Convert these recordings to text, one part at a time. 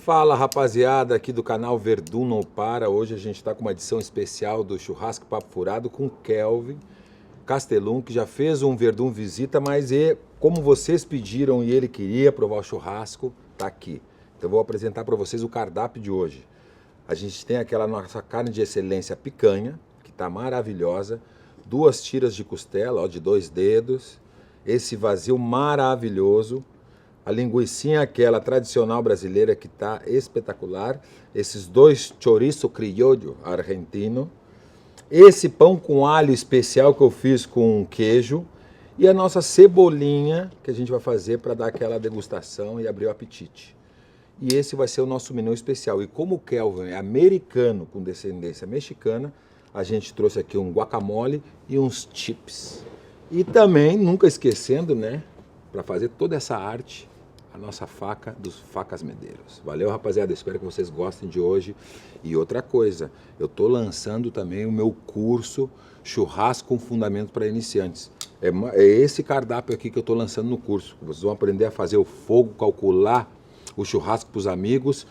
Fala rapaziada aqui do canal Verdun Não Para. Hoje a gente está com uma edição especial do Churrasco Papo Furado com Kelvin Castellum, que já fez um Verdun Visita, mas como vocês pediram e ele queria provar o churrasco, tá aqui. Então eu vou apresentar para vocês o cardápio de hoje. A gente tem aquela nossa carne de excelência picanha, que tá maravilhosa, 2 tiras de costela, ó, de 2 dedos, esse vazio maravilhoso, a linguicinha aquela tradicional brasileira que tá espetacular, esses 2 chouriço criollo argentino, esse pão com alho especial que eu fiz com queijo e a nossa cebolinha que a gente vai fazer para dar aquela degustação e abrir o apetite. E esse vai ser o nosso menu especial. E como o Kelvin é americano com descendência mexicana, a gente trouxe aqui um guacamole e uns chips. E também, nunca esquecendo, né, para fazer toda essa arte, a nossa faca dos Facas Medeiros. Valeu, rapaziada, espero que vocês gostem de hoje. E outra coisa, eu tô lançando também o meu curso Churrasco com Fundamento para Iniciantes. É esse cardápio aqui que eu tô lançando no curso. Vocês vão aprender a fazer o fogo, calcular o churrasco para os amigos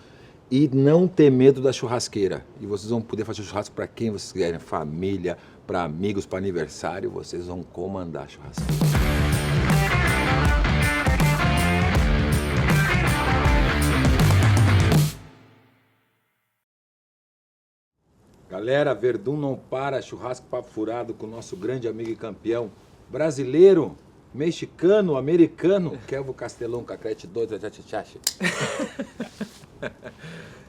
e não ter medo da churrasqueira. E vocês vão poder fazer churrasco para quem vocês quiserem, família, para amigos, para aniversário, vocês vão comandar a churrasqueira. Galera, Verdun Não Para, churrasco papo furado com o nosso grande amigo e campeão brasileiro, mexicano, americano, Kelvin Castellum, Cacrete 2, Chachachacha.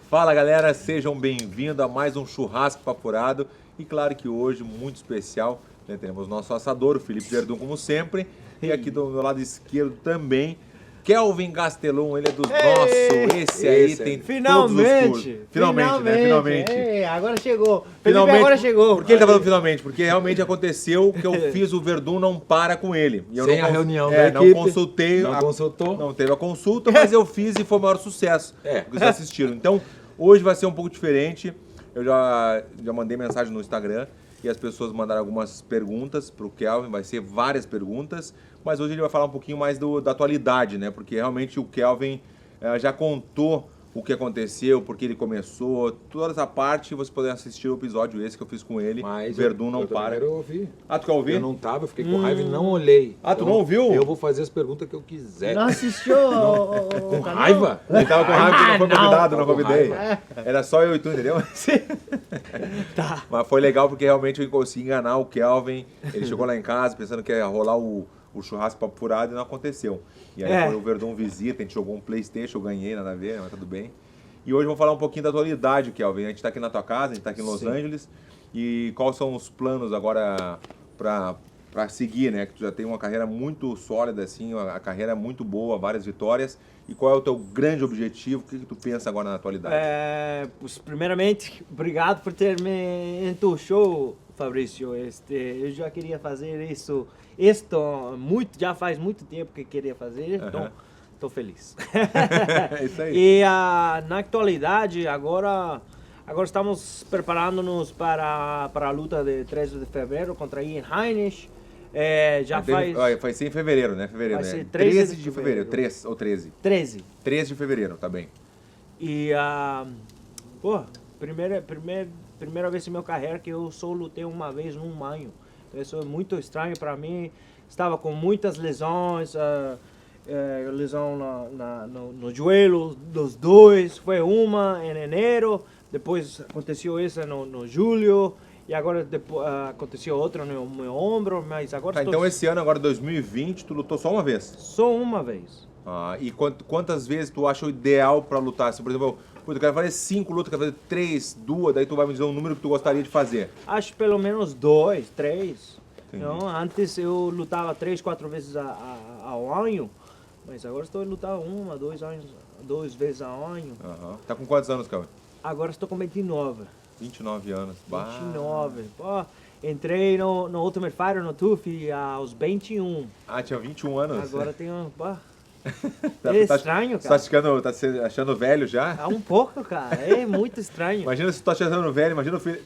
Fala galera, sejam bem-vindos a mais um churrasco papo furado. E claro que hoje, muito especial, né, temos nosso assador, o Felipe Verdun, como sempre. E aqui do meu lado esquerdo também, Kelvin Castellum, ele é dos nossos. Esse aí tem finalmente, todos os cursos. Finalmente, né? Finalmente. Agora chegou. Finalmente, agora chegou. Por que ele tá falando finalmente? Porque realmente aconteceu que eu fiz o Verdun Não Para com ele. E eu Sem não a reunião da não equipe, consultei. não consultou. Não teve a consulta, mas eu fiz e foi o maior sucesso. Porque vocês assistiram. Então, hoje vai ser um pouco diferente. Eu já mandei mensagem no Instagram e as pessoas mandaram algumas perguntas para o Kelvin. Vai ser várias perguntas. Mas hoje ele vai falar um pouquinho mais da atualidade, né? Porque realmente o Kelvin já contou o que aconteceu, porque ele começou, toda essa parte, você pode assistir o episódio esse que eu fiz com ele. Mas Verdun Não Para. Eu quero ouvir. Ah, tu quer ouvir? Eu não tava, eu fiquei com raiva e não olhei. Ah, tu não ouviu? Eu vou fazer as perguntas que eu quiser. Não assistiu Com raiva? Ele tava com raiva porque não foi convidado, não Tava com convidei. raiva. Era só eu e tu, entendeu? Tá. Mas foi legal porque realmente eu consegui enganar o Kelvin. Ele chegou lá em casa pensando que ia rolar o churrasco papo furado e não aconteceu. E aí foi o Verdun Visita, a gente jogou um PlayStation, eu ganhei, nada a ver, mas tudo bem. E hoje eu vou falar um pouquinho da atualidade, Kelvin. A gente está aqui na tua casa, a gente está aqui em Los Angeles. E quais são os planos agora para seguir, né? Que tu já tem uma carreira muito sólida, assim, a carreira muito boa, várias vitórias. E qual é o teu grande objetivo? O que tu pensa agora na atualidade? Primeiramente, obrigado por ter me entuchou, Fabrício. Eu já queria fazer isso já faz muito tempo que queria fazer, então estou feliz. É isso aí. E na atualidade, agora estamos preparando-nos para a luta de 13 de fevereiro contra Ian Heinisch. Vai ser em fevereiro, né? Fevereiro, Vai né? ser 13 de fevereiro. 3 ou 13? 13. 13 de fevereiro, tá bem. E, primeira vez em minha carreira que eu só lutei uma vez num ano. Então, isso é muito estranho para mim. Estava com muitas lesões, lesão no joelho dos dois. Foi uma em janeiro, depois aconteceu essa no julho. E agora aconteceu outra no meu ombro, mas agora Então esse ano, agora 2020, tu lutou só uma vez? Só uma vez. E quantas vezes tu acha o ideal pra lutar? Se, por exemplo, eu quero fazer 5 lutas, quero fazer 3, 2, daí tu vai me dizer um número que tu gostaria de fazer. Acho pelo menos 2, 3. Então, antes eu lutava 3, 4 vezes ao ano, mas agora estou lutando 1, 2 vezes ao ano. Tá com quantos anos, Kelvin? Agora estou com 29. 29 anos. 29. Pô, entrei no Ultimate Fighter, no TUF, aos 21. Tinha 21 anos? Agora tenho É estranho, Você tá cara. tá se achando velho já? É um pouco, cara. É muito estranho. Imagina se tu tá te achando velho, imagina o filho.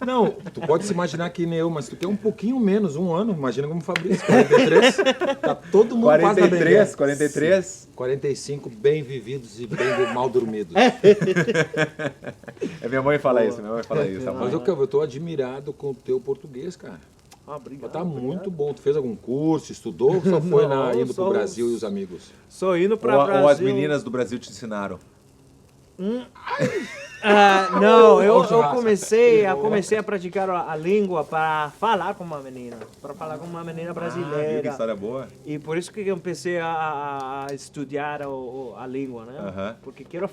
Não, tu pode se imaginar que nem eu, mas tu quer um pouquinho menos, um ano. Imagina como o Fabrício, 43. Tá todo mundo quase na 43, velhice. 43. 45 bem vividos e bem mal dormidos. Minha mãe fala isso, minha mãe fala isso. a Mas mãe. eu tô admirado com o teu português, cara. Obrigado. Tá obrigado. muito bom. Tu fez algum curso, estudou ou só foi Não, indo pro só Brasil os- e os amigos? Só indo pra Brasil. Ou as meninas do Brasil te ensinaram. Não, eu churrasco. comecei a praticar a língua para falar com uma menina. Para falar com uma menina Ah, viu que brasileira. história boa? E por isso que eu comecei a estudar a língua, né? Aham. Porque quero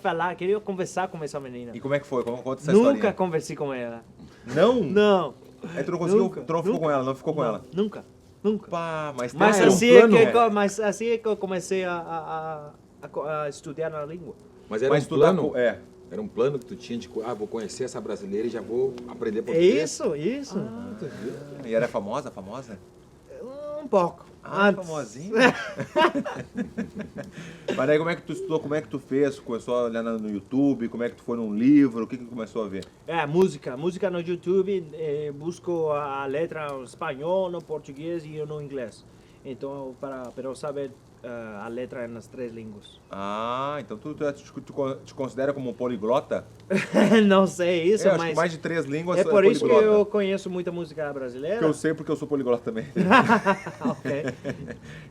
conversar com essa menina. E como é que foi? Conta essa Nunca historinha. conversei com ela. Não? Não. Aí tu não conseguiu, Nunca, tu não ficou nunca. com ela, não ficou com Não, ela. Nunca. Nunca. Pá, mas Mas, tem um assim plano, mas assim é que eu comecei a estudar a língua. Mas era Mas um tu tá plano? com. É. Era um plano que tu tinha de, vou conhecer essa brasileira e já vou aprender É português? isso. E era famosa? Famosa? Um pouco. Ah, Antes. famosinha. Mas aí como é que tu estudou, como é que tu fez? Começou a olhar no YouTube, como é que tu foi num livro, o que que tu começou a ver? Música no YouTube, busco a letra no espanhol, no português e no inglês. Então, para eu saber a letra nas 3 línguas. Ah, então tu te considera como um poliglota? Não sei isso, Eu acho que mas mais de 3 línguas é por isso que poliglota. eu conheço muita música brasileira. Que eu sei porque eu sou poliglota também. Ok.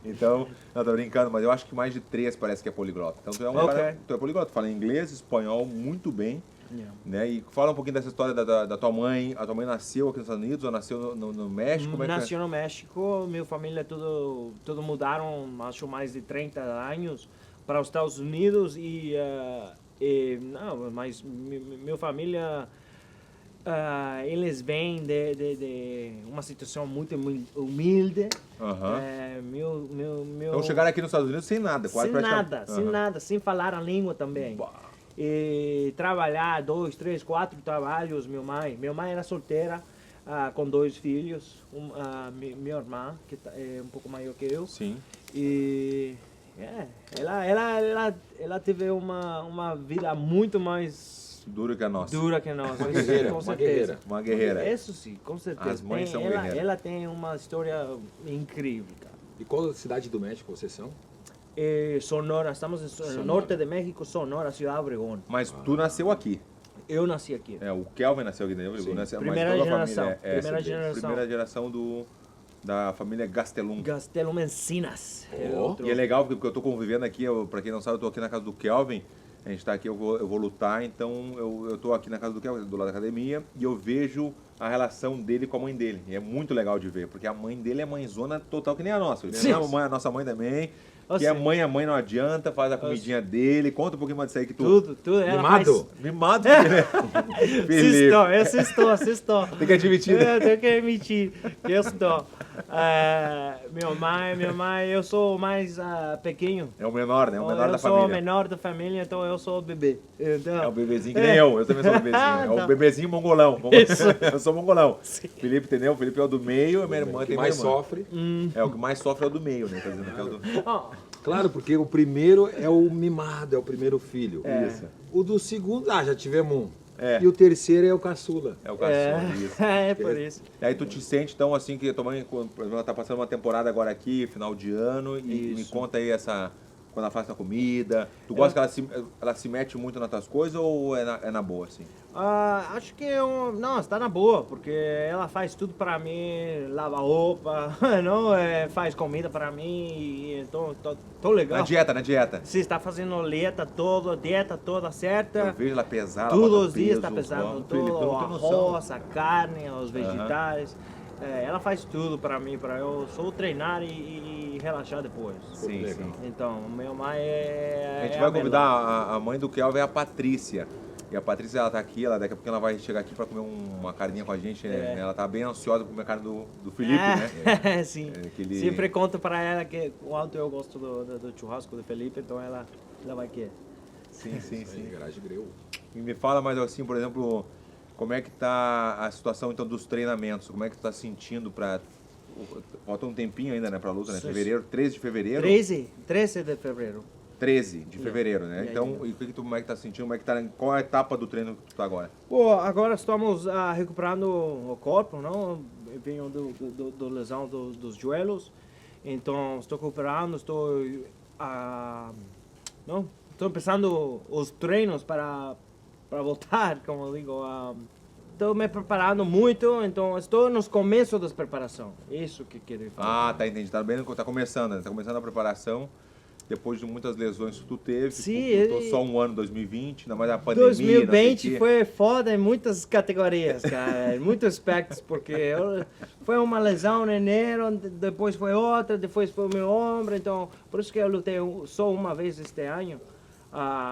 Então, não, tô brincando, mas eu acho que mais de 3 parece que é poliglota. Então tu é um Ok. cara, tu é poliglota, fala inglês, espanhol muito bem, Yeah. né? E fala um pouquinho dessa história da tua mãe. A tua mãe nasceu aqui nos Estados Unidos ou nasceu no México? Como é que é? Nasceu no México, minha família tudo mudaram, acho mais de 30 anos para os Estados Unidos não, mas minha família eles vêm de uma situação muito humilde. Aham. Meu Então chegaram aqui nos Estados Unidos sem nada, quase sem praticamente. nada, sem nada, sem falar a língua também. Bah. E trabalhar 2, 3, 4 trabalhos, minha mãe era solteira, com 2 filhos, minha irmã, que é um pouco maior que eu, Sim. e ela teve uma vida muito mais Duro que a nossa. dura que nós, Uma guerreira, com uma certeza. guerreira. Uma guerreira. Isso sim, com certeza. As mães são guerreiras. ela tem uma história incrível, cara. E qual cidade do México vocês são? Sonora, estamos no norte de México, Sonora, Ciudad Obregón. Mas tu nasceu aqui. Eu nasci aqui. O Kelvin nasceu aqui, né? Sim. Primeira geração. Primeira essa- geração. Primeira geração da família Gastelum. Gastelum Encinas. Ó. E é legal porque eu tô convivendo aqui, pra quem não sabe, eu tô aqui na casa do Kelvin. A gente tá aqui, eu vou lutar, então eu tô aqui na casa do Kelvin, do lado da academia, e eu vejo a relação dele com a mãe dele. E é muito legal de ver, porque a mãe dele é mãezona total, que nem a nossa. Sim. A nossa mãe também. Que Sim. a mãe não adianta, faz a comidinha dele. Conta um pouquinho mais disso aí que tu... Tudo. Ela Mimado? Mimado, né? Felipe. Assistou. Tem que admitir, né? Eu tenho que admitir que eu estou. Minha mãe, eu sou o mais pequeno. É o menor, né? O menor eu da sou o família. menor da família, então eu sou o bebê. Então, É o bebezinho, que nem eu também sou o bebezinho. É o Tá. bebezinho mongolão. Isso. Eu sou mongolão. Felipe, entendeu? O Felipe é o do meio, a minha irmã O que tem mais minha irmã. sofre. É, o que mais sofre é o do meio, né? Tá dizendo que é o do... ó, Claro, porque o primeiro é o mimado, é o primeiro filho. Isso. O do segundo, já tivemos um. É. E o terceiro é o caçula. É o caçula, isso. é por isso. E aí tu te sente, então, assim, que a tua mãe, por exemplo, ela tá passando uma temporada agora aqui, final de ano, e me Isso. conta aí quando ela faz a comida. Tu gosta que ela se mete muito nas tuas coisas ou é na boa, assim? Acho que não, está na boa, porque ela faz tudo para mim, lava roupa, não, faz comida para mim, então tô legal. Na dieta. Se está fazendo dieta toda certa, Eu vejo ela pesar, ela todos bota os dias está peso, pesando vamos. Felipe, eu tudo, o não tenho noção. arroz, a carne, os vegetais. Ela faz tudo para mim, para eu só treinar e relaxar depois. Sim, Legal. sim. Então, minha mãe é. A gente é vai melhor. convidar a mãe do Kelvin, a Patrícia. E a Patrícia, ela tá aqui, daqui a pouco ela vai chegar aqui para comer uma carninha com a gente. Né? Ela tá bem ansiosa por comer a carne do Felipe, né? Sim. que ele- Sempre conto para ela que quanto eu gosto do churrasco do Felipe, então ela vai querer. Sim, sim, Aí, sim. garagem greu. E me fala mais assim, por exemplo, como é que tá a situação então dos treinamentos? Como é que tu tá sentindo para falta um tempinho ainda, né, pra luta, né? Sim. Fevereiro, 13 de fevereiro. 13 de fevereiro. 13 de fevereiro, né? Yeah, Então, yeah. e como é que tá sentindo? Como é que tá, qual é a etapa do treino que tu tá agora? Pô, agora estamos recuperando o corpo, não? Eu venho do lesão dos joelhos, então estou recuperando, não? Estou pensando os treinos para voltar, como eu digo. Estou me preparando muito, então estou nos começos da preparação. Isso que quero falar. Ah, tá, entendi. Tá bem, tá começando, né? Tá começando a preparação. Depois de muitas lesões que tu teve, Sim, tu lutou só um ano, 2020, ainda mais a pandemia, não sei o 2020 quê. foi foda em muitas categorias, cara, em muitos aspectos, porque foi uma lesão em enero, depois foi outra, depois foi o meu ombro, então por isso que eu lutei só uma vez este ano,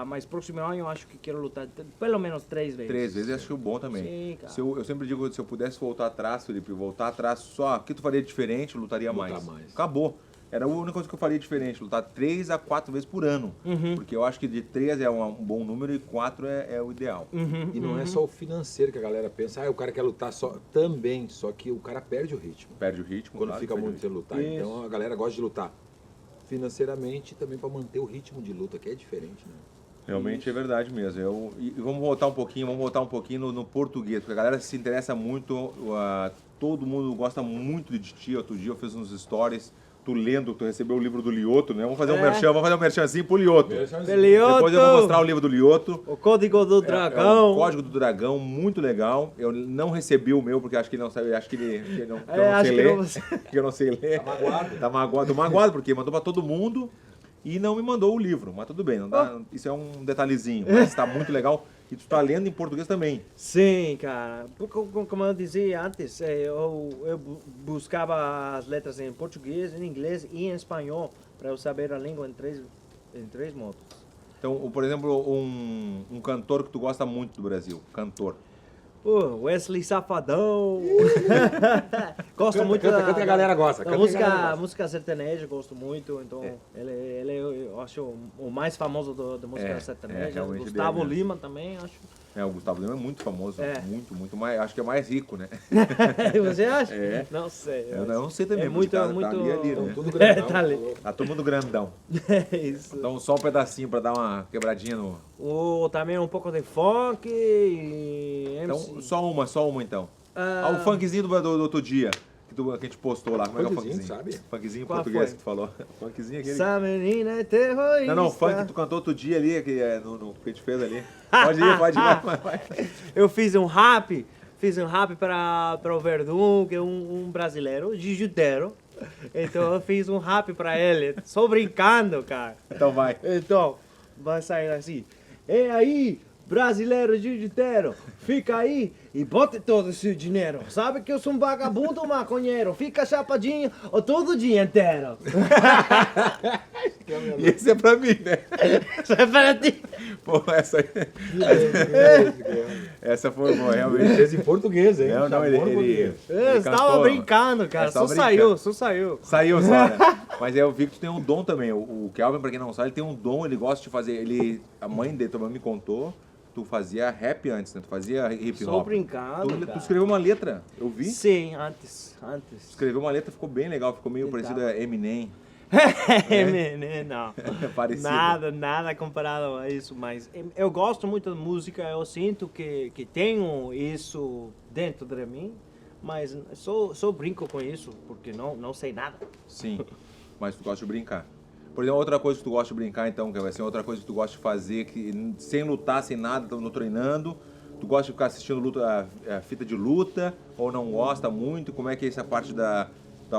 mas próximo ano eu acho que quero lutar pelo menos 3 vezes. 3 vezes, acho que é bom também. Sim, cara. Eu sempre digo, se eu pudesse voltar atrás, Felipe, voltar atrás só, o que tu faria diferente, eu lutaria Lutar mais. mais. Acabou. Era a única coisa que eu faria diferente, lutar 3 a 4 vezes por ano. Porque eu acho que de 3 é um bom número e 4 é o ideal. E não é só o financeiro que a galera pensa, o cara quer lutar só também, só que o cara perde o ritmo. Perde o ritmo. Quando claro, fica perde o muito sem ritmo. lutar. Isso. Então a galera gosta de lutar financeiramente e também para manter o ritmo de luta, que é diferente, né? Realmente é verdade mesmo. E vamos voltar um pouquinho no português, porque a galera se interessa muito, todo mundo gosta muito de ti. Outro dia eu fiz uns stories, tu recebeu o livro do Lioto, né? Vamos fazer um merchanzinho pro Lioto. Lioto. Depois eu vou mostrar o livro do Lioto. O Código do Dragão. É o Código do Dragão, muito legal. Eu não recebi o meu, porque acho que ele não sabe, acho que ele não, que eu não sei ler. Que eu não sei ler. Tá magoado, porque mandou pra todo mundo e não me mandou o livro. Mas tudo bem, não dá, isso é um detalhezinho. Mas tá muito legal. E tu tá lendo em português também. Sim, cara. Como eu dizia antes, eu buscava as letras em português, em inglês e em espanhol para eu saber a língua em três modos. Então, por exemplo, um cantor que tu gosta muito do Brasil, cantor. Wesley Safadão. Gosto muito canta que a galera gosta. da Canta que a galera gosta. música sertaneja, gosto muito. Então, ele eu acho o mais famoso da música sertaneja. realmente Gustavo ele é Lima também, acho. O Gustavo Lima é muito famoso, É. muito mais, acho que é mais rico, né? Você acha? É. Não sei. Eu não sei também, É porque muito, tá muito... ali, né? Tudo grandão. tá ali. Tá todo mundo grandão. Isso. Então só um pedacinho pra dar uma quebradinha no... Também um pouco de funk e Então, MC. só uma então. O funkzinho do outro dia, que a gente postou lá. Como é que é o Funkzinho, funkzinho? sabe? Funkzinho em Qual português foi? que tu falou. Funkzinho aquele... Essa menina é terrorista. Não, funk que tu cantou outro dia ali, que a gente fez ali. Pode ir, vai. Eu fiz um rap para o Verdun, que é um brasileiro, jiu-jiteiro. Então eu fiz um rap para ele, só brincando, cara. Então vai. Então, vai sair assim. E aí, brasileiro jiu-jiteiro, fica aí e bote todo o seu dinheiro. Sabe que eu sou um vagabundo maconheiro, fica chapadinho todo o dia inteiro. E esse é pra mim, né? Isso é para ti. Pô, essa foi boa, realmente. Fez em português, hein? Não, Chamou ele no português. Eu estava cantou. brincando, cara. Só Só brincando. saiu. Saiu só, né? Mas eu vi que tu tem um dom também. O Kelvin, pra quem não sabe, ele tem um dom, ele gosta de fazer. A mãe dele também me contou, tu fazia rap antes, né? Tu fazia hip hop. Só brincando, Tu cara. escreveu uma letra, eu vi. Sim, antes. Escreveu uma letra, ficou bem legal, ficou meio parecido a Eminem. Não. Parecido. Nada comparado a isso, mas eu gosto muito da música, eu sinto que tenho isso dentro de mim, mas só brinco com isso, porque não sei nada. Sim, mas tu gosta de brincar. Por exemplo, outra coisa que tu gosta de brincar, então, que vai ser outra coisa que tu gosta de fazer, que sem lutar, sem nada, não treinando, tu gosta de ficar assistindo a fita de luta, ou não gosta muito? Como é que é essa parte da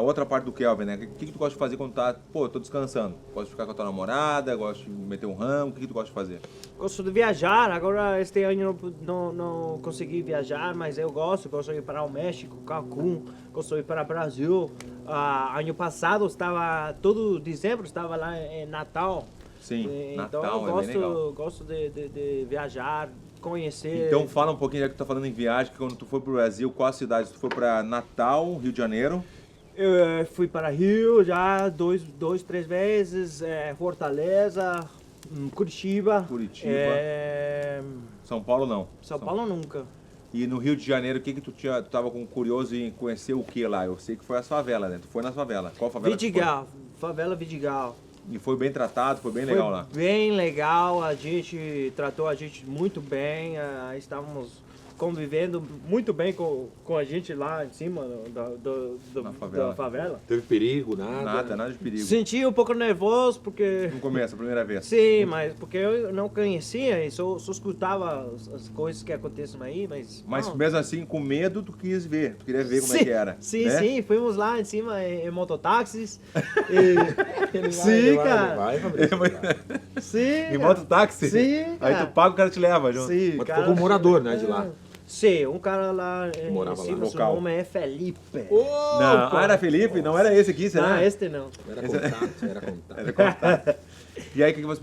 outra parte do Kelvin, né? O que tu gosta de fazer quando tá, eu tô descansando? Gosta de ficar com a tua namorada, gosta de meter um ramo, o que tu gosta de fazer? Gosto de viajar, agora este ano não consegui viajar, mas eu gosto de ir para o México, Cancún, gosto de ir para o Brasil. Ano passado, todo dezembro, estava lá em Natal. Sim, Então Natal eu é bem legal. gosto de viajar, conhecer. Então fala um pouquinho, já que tu tá falando em viagem, que quando tu foi pro Brasil, qual a cidade? Tu foi pra Natal, Rio de Janeiro? Eu fui para Rio já 3 vezes, Fortaleza, Curitiba. São Paulo não. São Paulo nunca. E no Rio de Janeiro, o que tu tava curioso em conhecer o que lá? Eu sei que foi a favela, né? Tu foi na favela. Qual favela Vidigal, favela Vidigal. E foi bem tratado, foi bem legal lá. Bem legal, a gente tratou a gente muito bem, estávamos convivendo muito bem com a gente lá em cima da favela. Teve perigo, nada? Nada de perigo. Senti um pouco nervoso porque... No começo, a primeira vez. Sim, mas porque eu não conhecia e só escutava as coisas que acontecem aí, mas... Mas mesmo assim, com medo, tu quis ver, tu queria ver como é que era. Sim, né? sim, fomos lá em cima em mototáxis. Sim, cara. Vai, Fabrício. Sim, Em mototáxi? Sim, Aí cara. tu paga, o cara te leva junto. Sim, Mas tu cara. ficou com um morador, né, de lá. Sim, um cara lá em morava cima, lá, seu local. nome é Felipe. Não, era Felipe? Não era esse aqui, será? Não, este não. Era contato, era contato. Era contato. E aí, o que você...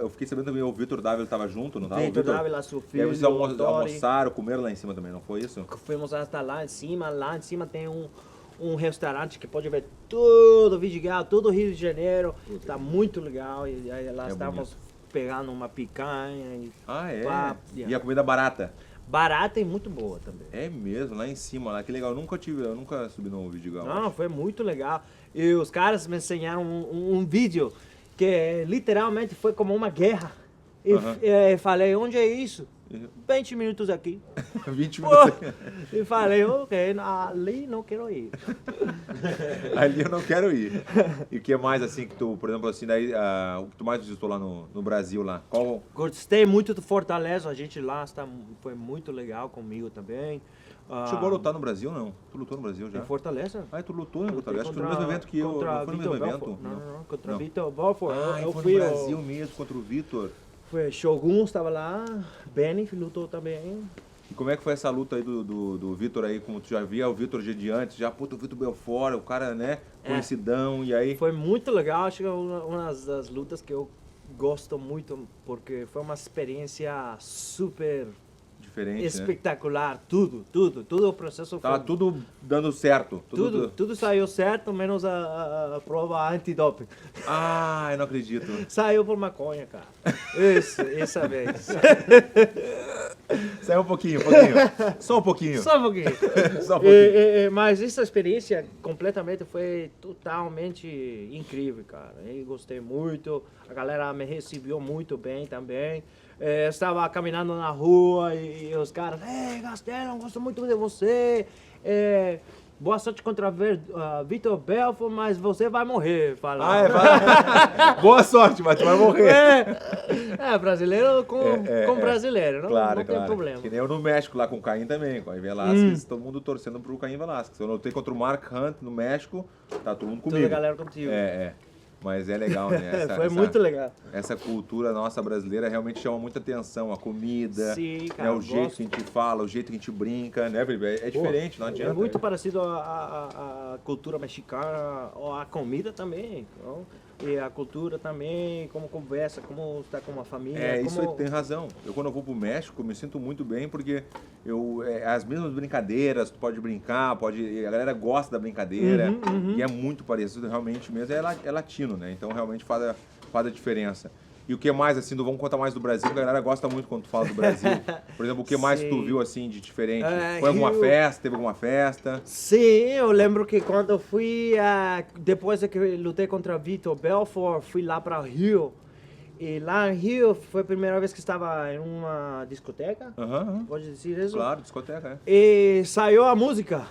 eu fiquei sabendo também, o Vitor Dávila estava junto, não estava? Vitor Dávila, seu E aí filho, vocês Dori. almoçaram, comeram lá em cima também, não foi isso? Fomos até lá em cima tem um restaurante que pode ver todo o Vidigal, todo o Rio de Janeiro. Tá muito legal. E aí lá estávamos pegando uma picanha. E Ah, é? pá, E a comida barata? barata e muito boa também. É mesmo, lá em cima, lá, que legal. Eu nunca subi no Vidigal. Não, foi muito legal. E os caras me ensinaram um vídeo que literalmente foi como uma guerra. E falei, onde é isso? 20 minutos aqui. 20 Pô, minutos. e falei, ok, ali não quero ir. Ali eu não quero ir. E o que mais, assim, que tu, por exemplo, assim, daí, o que tu mais visitou lá no Brasil, lá? Qual... Gostei muito do Fortaleza, a gente lá foi muito legal comigo também. Chegou a lutar no Brasil, não? Tu lutou no Brasil já? Em Fortaleza? Ah, tu lutou em Fortaleza? Acho que foi no mesmo evento que eu. Não foi no mesmo evento? Não, contra Vitor Belfort. Eu foi fui no Brasil mesmo, contra o Vitor. Foi Shogun, estava lá, Benny lutou também. E como é que foi essa luta aí do Vitor aí, como tu já via o Vitor dia de antes, já, puta, o Vitor Belfort, o cara, né, conhecidão, e aí... Foi muito legal, acho que é uma das lutas que eu gosto muito, porque foi uma experiência super Diferente, espetacular, né? Tudo o processo Tava foi... tudo dando certo. Tudo saiu certo, menos a prova antidoping. Ah, eu não acredito. Saiu por maconha, cara. Essa vez. Saiu um pouquinho. Só um pouquinho. Só um pouquinho. Só um pouquinho. Mas essa experiência completamente foi totalmente incrível, cara. Eu gostei muito, a galera me recebeu muito bem também. Eu estava caminhando na rua e os caras, ei, Gastelum, gosto muito de você. Boa sorte contra Vitor Belfort, mas você vai morrer. Fala. Boa sorte, mas tu vai morrer. Brasileiro com brasileiro, não tem problema. Que nem eu no México, lá com o Caim também, com o Caim Velasquez, todo mundo torcendo pro Caim Velasquez. Eu lutei contra o Mark Hunt no México, tá todo mundo comigo. Toda a galera contigo. Mas é legal, né? Foi muito legal. Essa cultura nossa brasileira realmente chama muita atenção. A comida, sim, cara, o jeito que a gente fala, o jeito que a gente brinca, né, Felipe? É diferente, não adianta. É muito parecido à cultura mexicana, a comida também. Não? E a cultura também, como conversa, como está com uma família. Isso aí tem razão. Eu, quando eu vou pro México, me sinto muito bem, porque as mesmas brincadeiras, tu pode brincar, a galera gosta da brincadeira, e é muito parecido, realmente mesmo, é latino, né? Então, realmente faz a diferença. E o que mais, assim, vamos contar mais do Brasil, porque a galera gosta muito quando tu fala do Brasil. Por exemplo, o que mais tu viu, assim, de diferente? Foi alguma festa? Teve alguma festa? Sim, eu lembro que quando eu fui, depois que eu lutei contra Vitor Belfort, fui lá para Rio. E lá em Rio, foi a primeira vez que estava em uma discoteca. Pode dizer isso? Claro, discoteca, E saiu a música.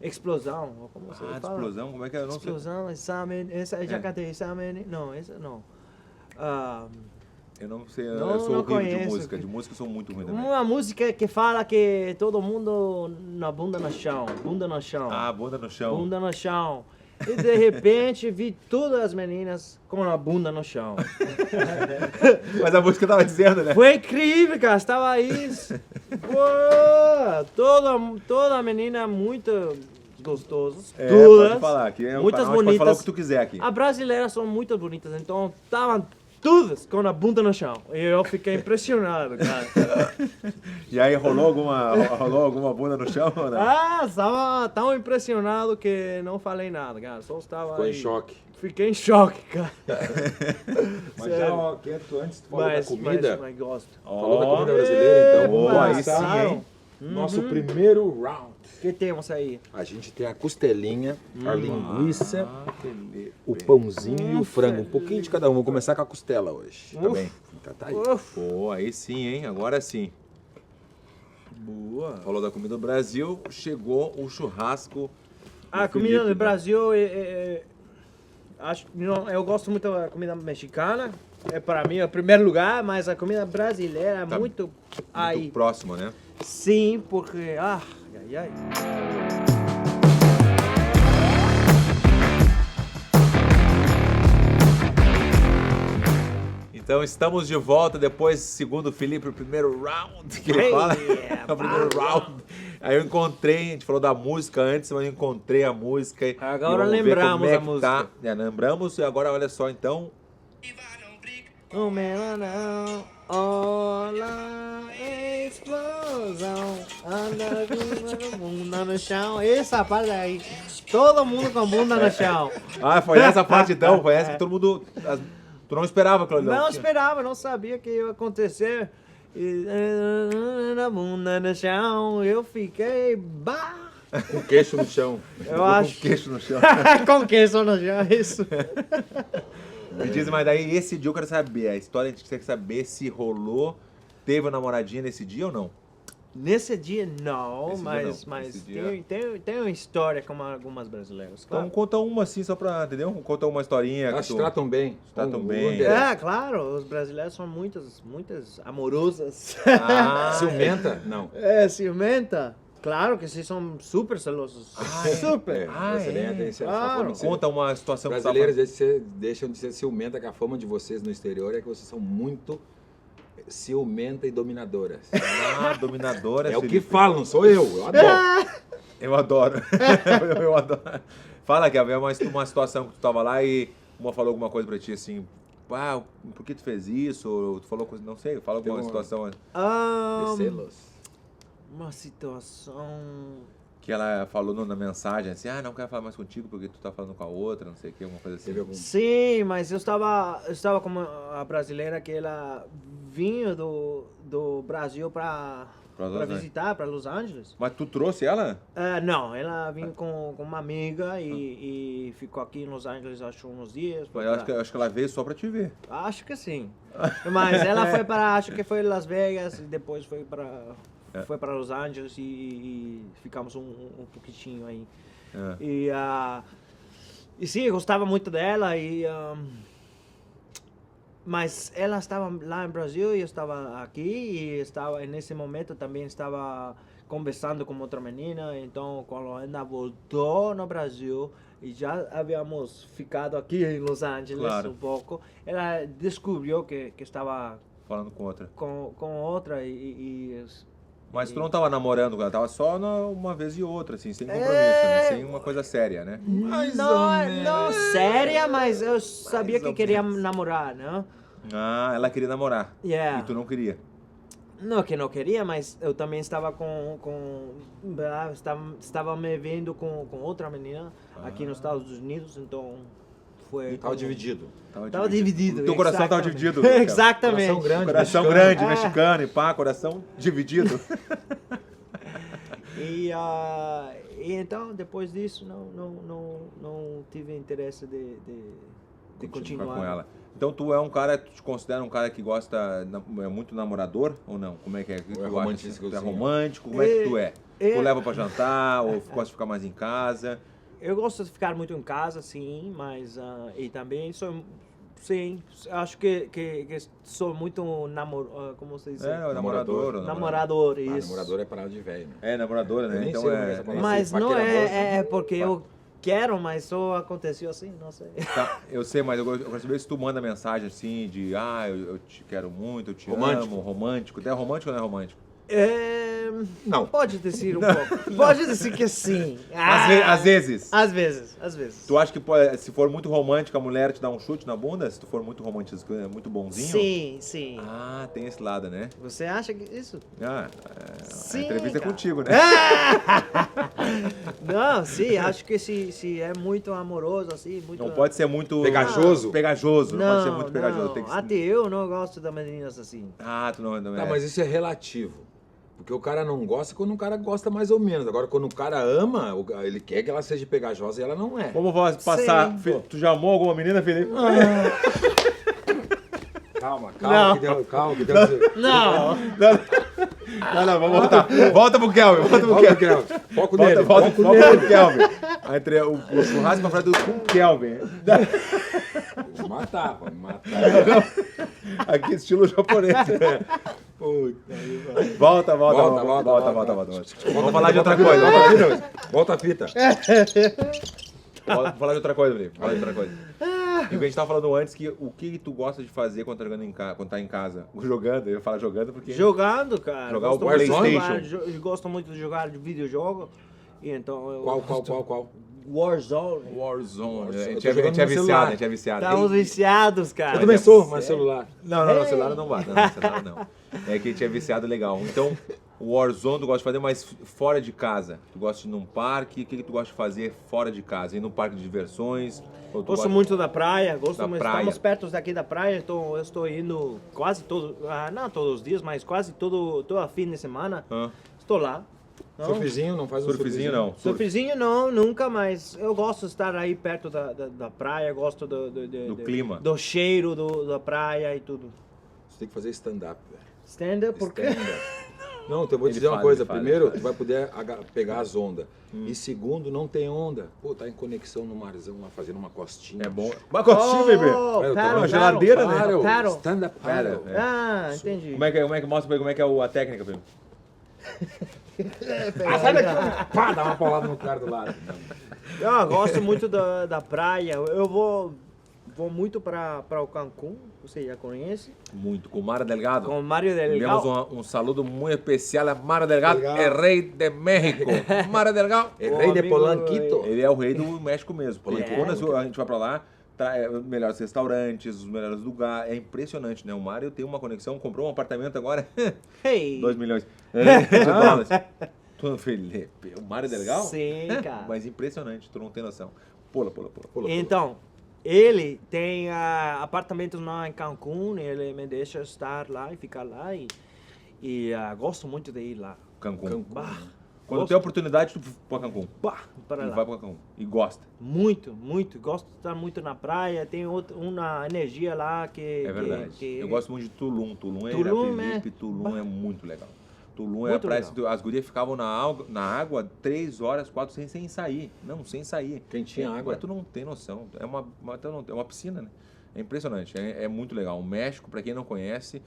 Explosão, ou como você fala? Explosão? Como é que é? Eu não sei. Explosão, exame, essa já cantei, exame, não, essa não. Eu não sei, eu não sou horrível conheço. de música eu sou muito ruim também. Uma música que fala que todo mundo na bunda no chão, bunda no chão. Ah, bunda no chão. Bunda no chão. E de repente vi todas as meninas com a bunda no chão. Mas a música tava dizendo, né? Foi incrível, cara. Estava aí. Toda menina muito gostosa. Todas. Pode falar. Aqui é muitas canal, bonitas. pode falar o que tu quiser aqui. As brasileiras são muito bonitas. Então estavam todas com a bunda no chão. E eu fiquei impressionado, cara. E aí rolou alguma bunda no chão ou não? Ah, estava tão impressionado que não falei nada, cara. Só estava Ficou em aí. choque. Fiquei em choque, cara. Mas já, ó, Quento, antes tu falou da comida. Mas gosto. Falou da comida brasileira, então. Boa, aí começar sim, hein? Nosso primeiro round. O que temos aí? A gente tem a costelinha, a linguiça, que delícia. o pãozinho e o frango. Um pouquinho de cada um. Vou começar com a costela hoje. Tá bem? Então tá aí. Pô, aí sim, hein? Agora sim. Boa. Falou da comida do Brasil, chegou o churrasco. A do comida Felipe, do Brasil, eu gosto muito da comida mexicana. É para mim é o primeiro lugar, mas a comida brasileira é Tá muito aí. Muito próximo, né? Sim, porque ai. Então estamos de volta depois, segundo o Felipe, o primeiro round que ele fala. O primeiro round. Aí eu encontrei, a gente falou da música antes, mas eu encontrei a música. Agora e vamos ver lembramos como é a que música. Tá. Lembramos, e agora olha só então. O melanão, olá, explosão, anda com a bunda no chão. Essa parte aí, todo mundo com a bunda no chão. Ah, foi essa parte então, foi essa que todo mundo... Tu não esperava, Claudio? Não esperava, não sabia que ia acontecer. E, na bunda no chão, eu fiquei... Bah! Com queixo no chão. Eu acho... Com queixo no chão. Com queixo no chão, isso. Me diz, mas daí esse dia eu quero saber, a história a gente quer saber se rolou, teve uma namoradinha nesse dia ou não? Nesse dia não, Nesse dia mas, não. mas Nesse dia- tem uma história com algumas brasileiras. Então Claro. conta uma assim, só pra, entendeu? Conta uma historinha. Elas que te tu... tratam bem. Tratam O bem. Under É, claro, os brasileiros são muitas amorosas. Ah, Ciumenta? Não. É, ciumenta? Claro que sim, são super celosos. Super. Claro. Conta uma situação Brasileiros deixam de ser ciumenta, que a fama de vocês no exterior é que vocês são muito ciumenta e dominadoras. Ah, dominadora. É o que Felipe. falam, sou eu adoro. Eu adoro. Eu adoro. Fala, Kevin, uma situação que tu tava lá e uma falou alguma coisa pra ti assim, ah, por que tu fez isso? Ou tu falou coisa, não sei, fala alguma Tem uma- situação De celos. Uma situação... que ela falou na mensagem assim, ah, não quero falar mais contigo porque tu tá falando com a outra, não sei o que, alguma coisa assim. Teve algum... Sim, mas eu estava com a brasileira que ela vinha do Brasil para Pra Los Angeles. visitar, para Los Angeles. Mas tu trouxe ela? Não, ela vinha com uma amiga e ficou aqui em Los Angeles, acho, uns dias. Eu acho que ela veio só pra te ver. Acho que sim. Mas ela foi para, acho que foi Las Vegas e depois foi para Los Angeles e ficamos um pouquinho aí. É. E sim, eu gostava muito dela mas ela estava lá no Brasil e eu estava aqui e nesse momento também estava conversando com outra menina, então quando ela voltou no Brasil e já havíamos ficado aqui em Los Angeles Claro. um pouco, ela descobriu que estava Falando com outra. com outra Mas tu não tava namorando com ela, tava só uma vez e outra, assim, sem compromisso, né? Sem uma coisa séria, né? não séria, mas eu sabia Mais que ou queria menos. namorar, né? Ah, ela queria namorar. Yeah. E tu não queria. Não que não queria, mas eu também estava estava me vendo com outra menina aqui nos Estados Unidos, então foi... Estava dividido. Tava dividido. O teu coração tava exatamente. dividido. Cara. Exatamente. Coração grande. Coração mexicano. grande, mexicano, e pá, coração dividido. E então, depois disso, não tive interesse de continuar. com ela. Então tu é um cara, tu te considera um cara que gosta, é muito namorador ou não? Como é que é? Ou é romântico, Tu é sim. romântico? Como é que tu é? É. Tu leva pra jantar ou gosta de ficar mais em casa? Eu gosto de ficar muito em casa, sim, mas e também sim, acho que sou muito como você diz? Namorador. ou Namorador, isso. Namorador é parada de velho, né? É, namoradora, Eu né? nem Então sei é... essa palavra. Mas não Paquerador, é porque eu quero, mas só aconteceu assim, não sei. Tá, eu sei, mas eu quero saber se tu manda mensagem assim de eu te quero muito, eu te Romântico. amo, romântico. Tu é romântico ou não é romântico? Não. Pode dizer um pouco. Pode dizer que sim. Às vezes. Às vezes. Tu acha que se for muito romântico, a mulher te dá um chute na bunda? Se tu for muito romântico, muito bonzinho? Sim. Ah, tem esse lado, né? Você acha que isso? A Sim, entrevista é cara. contigo, né? Não, sim, acho que se é muito amoroso, assim, muito... Não pode ser muito... Pegajoso? Pegajoso, não pode ser muito pegajoso. Não. Tem que... Até eu não gosto de meninas assim. Ah, tu não Tá, mas isso é relativo. Porque o cara não gosta quando o cara gosta mais ou menos. Agora, quando o cara ama, ele quer que ela seja pegajosa e ela não é. Vamos passar... Sim. Tu já amou alguma menina, Felipe? Calma, Não. que deu... Não. Não, vamos voltar. Volta pro Kelvin, Volta, Kelvin. Foco nele, Volta foco pro nele. Kelvin. Entre o churrasco pra falar com o Kelvin. Vou matar. Aqui, estilo japonês. Puta, Volta. Vamos falar de outra coisa. Volta a fita. Vamos falar de outra coisa, Felipe. Falar de outra coisa. E o que a gente tava falando antes, que o que tu gosta de fazer quando tá em casa? Jogando, eu ia falar jogando porque... Jogando, cara. Jogar Gosto o muito de PlayStation. jogar, eu gosto muito de jogar de videojogo. E então eu Qual? Warzone. Warzone. A Eu gente tô é jogando no celular. viciado. Estamos viciados, cara. Eu também sou, mas celular. Não, celular não bate. Não, celular não. É que a gente é viciado legal. Então, o Warzone tu gosta de fazer, mas fora de casa. Tu gosta de ir num parque, o que tu gosta de fazer fora de casa? Ir num parque de diversões? Ou tu Gosto gosta- muito da praia, praia. Estamos perto daqui da praia, então eu estou indo quase todo, não todos os dias, mas quase todo fim de semana. Hã? Estou lá. Não? Surfzinho, não faz um Surfzinho não. Surfzinho não, nunca, mas eu gosto de estar aí perto da praia, gosto do clima. do cheiro da praia e tudo. Você tem que fazer stand-up, velho. Stand-up, por quê? Stand-up. Não, então eu vou te Ele dizer uma faz, coisa. ele faz, Primeiro, ele faz. tu vai poder pegar as ondas. E segundo, não tem onda. Pô, tá em conexão no marzão lá, fazendo uma costinha. É bom. Uma coxinha, bebê. Vai, eu tô paddle, na geladeira, né? paddle, paddle. Stand-up Paddle, paddle. é. Ah, entendi. Como é que mostra pra ele como é que é a técnica, Felipe? Sai daqui, pá, dá uma paulada no cara do lado. Eu gosto muito da praia. Eu vou muito para o Cancún, você já conhece? Muito. Com Mara Delgado. Com Mário Enviamos Delgado. um saludo muito especial a Mara Delgado, Delgado. é rei de México. Mara Delgado. É Ô, rei de amigo, Polanquito. Ele é o rei do México mesmo. Porque É. quando a gente vai pra lá, melhores restaurantes, os melhores lugares. É impressionante, né? O Mário tem uma conexão, comprou um apartamento agora, Hey. 2 milhões de dólares. Tu, Felipe, o Mário Delgado? Sim, cara. Mas impressionante, tu não tem noção. Pula. Então, ele tem apartamentos lá em Cancún, ele me deixa estar lá e ficar lá e gosto muito de ir lá. Cancún. Bah, Quando gosto. tem oportunidade, tu vai pra Cancún. Bah, para Tu lá. vai pra Cancún. E gosta. Muito. Gosto de estar muito na praia, tem uma energia lá que... É verdade. que- Eu gosto muito de Tulum. Tulum é Tulum Irapivipe, é- Tulum é muito legal. Tulum é a Muito praia, legal. as gurias ficavam na água 3 horas, 4 sem sair. Não, sem sair. Quentinha água. Mas tu não tem noção. É uma piscina, né? É impressionante, é muito legal. O México, para quem não conhece,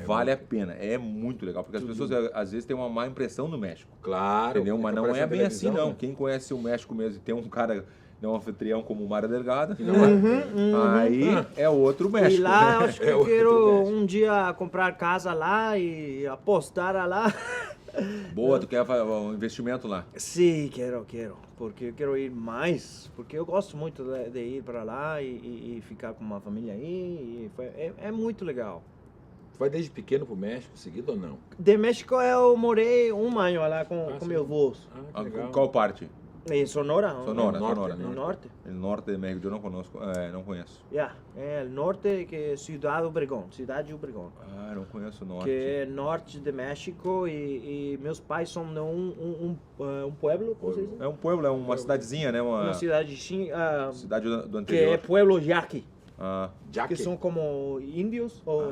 vale a pena. É muito legal, porque as pessoas às vezes têm uma má impressão do México. Claro. Entendeu? Mas não aparece é na bem assim, televisão, não. né? Quem conhece o México mesmo e tem um cara, um anfitrião como o Mário Delgado, Uhum, aí é outro México. E lá né? eu acho que É eu outro quero México. um dia comprar casa lá e apostar lá. Boa, tu quer fazer um investimento lá. Sim, quero, porque eu quero ir mais, porque eu gosto muito de ir para lá e ficar com uma família aí, é muito legal. Tu vai desde pequeno pro México, seguido ou não? De México eu morei um ano lá com sim. meus avós, Ah, que legal. Qual parte? em Sonora. Sonora, norte, Sonora. né? No norte. El norte de México, eu não conosco, não conheço. Yeah, é o norte que é Cidade Obregón, Ah, não conheço o norte. que é norte de México e meus pais são de um pueblo, como se diz? É um pueblo, é uma cidadezinha, né? Uma cidade Cidade do que é anterior. Pueblo Yaqui, Ah, Jaque. que são como índios como...